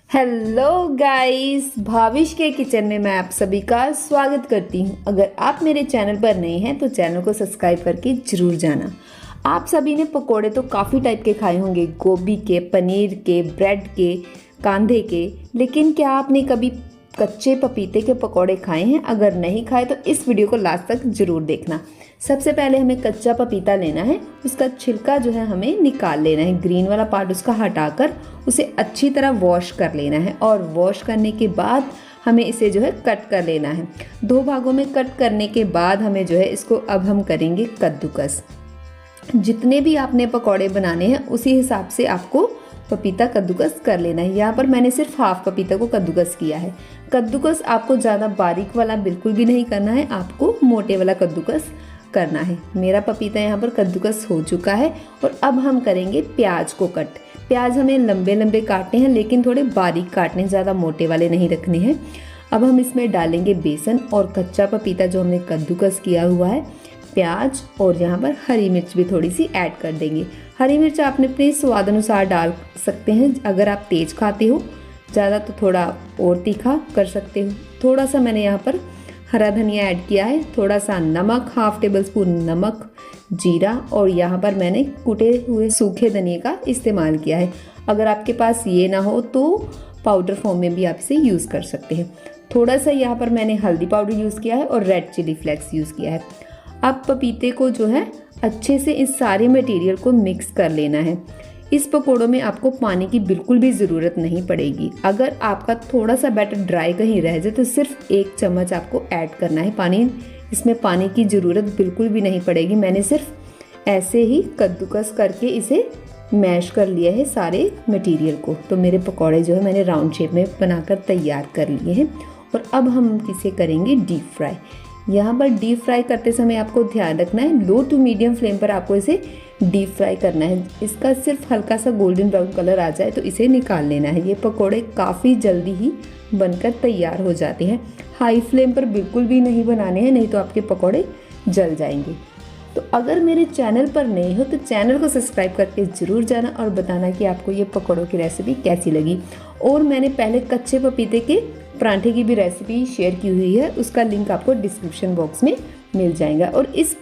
Hello guys, Bhavish के kitchen में मैं आप सभी का स्वागत करती हूँ। अगर आप मेरे चैनल पर नए हैं तो चैनल को सब्सक्राइब करके ज़रूर जाना। आप सभी ने पकोड़े तो काफ़ी टाइप के खाए होंगे, गोभी के, पनीर के, ब्रेड के, कांदे के, लेकिन क्या आपने कभी कच्चे पपीते के पकोड़े खाए हैं? अगर नहीं खाए तो इस वीडियो को लास्ट तक ज़रूर देखना। सबसे पहले हमें कच्चा पपीता लेना है, उसका छिलका जो है हमें निकाल लेना है, ग्रीन वाला पार्ट उसका हटाकर उसे अच्छी तरह वॉश कर लेना है। और वॉश करने के बाद हमें इसे जो है कट कर लेना है। 2 भागों में कट करने के बाद हमें जो है इसको अब हम करेंगे कद्दूकस। जितने भी आपने पकौड़े बनाने हैं उसी हिसाब से आपको पपीता कद्दूकस कर लेना है। यहाँ पर मैंने सिर्फ हाफ पपीता को कद्दूकस किया है। कद्दूकस आपको ज़्यादा बारीक वाला बिल्कुल भी नहीं करना है, आपको मोटे वाला कद्दूकस करना है। मेरा पपीता यहाँ पर कद्दूकस हो चुका है। और अब हम करेंगे प्याज को कट। प्याज हमें लंबे लंबे काटने हैं, लेकिन थोड़े बारीक काटने हैं, ज़्यादा मोटे वाले नहीं रखने हैं। अब हम इसमें डालेंगे बेसन और कच्चा पपीता जो हमने कद्दूकस किया हुआ है, प्याज, और यहाँ पर हरी मिर्च भी थोड़ी सी ऐड कर देंगे। हरी मिर्च आपने अपने स्वाद अनुसार डाल सकते हैं। अगर आप तेज खाते हो ज़्यादा तो थोड़ा और तीखा कर सकते हो। थोड़ा सा मैंने यहाँ पर हरा धनिया ऐड किया है, थोड़ा सा नमक, हाफ टेबल स्पून नमक, जीरा, और यहाँ पर मैंने कुटे हुए सूखे धनिए का इस्तेमाल किया है। अगर आपके पास ये ना हो तो पाउडर फॉर्म में भी आप इसे यूज़ कर सकते हैं। थोड़ा सा यहाँ पर मैंने हल्दी पाउडर यूज़ किया है और रेड चिली फ्लेक्स यूज़ किया है। अब पपीते को जो है अच्छे से इस सारे मटेरियल को मिक्स कर लेना है। इस पकोड़ों में आपको पानी की बिल्कुल भी ज़रूरत नहीं पड़ेगी। अगर आपका थोड़ा सा बैटर ड्राई कहीं रह जाए तो सिर्फ 1 चम्मच आपको ऐड करना है पानी। इसमें पानी की ज़रूरत बिल्कुल भी नहीं पड़ेगी। मैंने सिर्फ ऐसे ही कद्दूकस करके इसे मैश कर लिया है सारे मटेरियल को। तो मेरे पकोड़े जो है मैंने राउंड शेप में बनाकर तैयार कर लिए हैं। और अब हम इसे करेंगे डीप फ्राई। यहाँ पर डीप फ्राई करते समय आपको ध्यान रखना है, लो टू मीडियम फ्लेम पर आपको इसे डीप फ्राई करना है। इसका सिर्फ हल्का सा गोल्डन ब्राउन कलर आ जाए तो इसे निकाल लेना है। ये पकोड़े काफ़ी जल्दी ही बनकर तैयार हो जाते हैं। हाई फ्लेम पर बिल्कुल भी नहीं बनाने हैं, नहीं तो आपके पकोड़े जल जाएंगे। तो अगर मेरे चैनल पर नए हो तो चैनल को सब्सक्राइब करके ज़रूर जाना और बताना कि आपको ये पकोड़ों की रेसिपी कैसी लगी। और मैंने पहले कच्चे पपीते के परांठे की भी रेसिपी शेयर की हुई है, उसका लिंक आपको डिस्क्रिप्शन बॉक्स में मिल जाएगा। और इस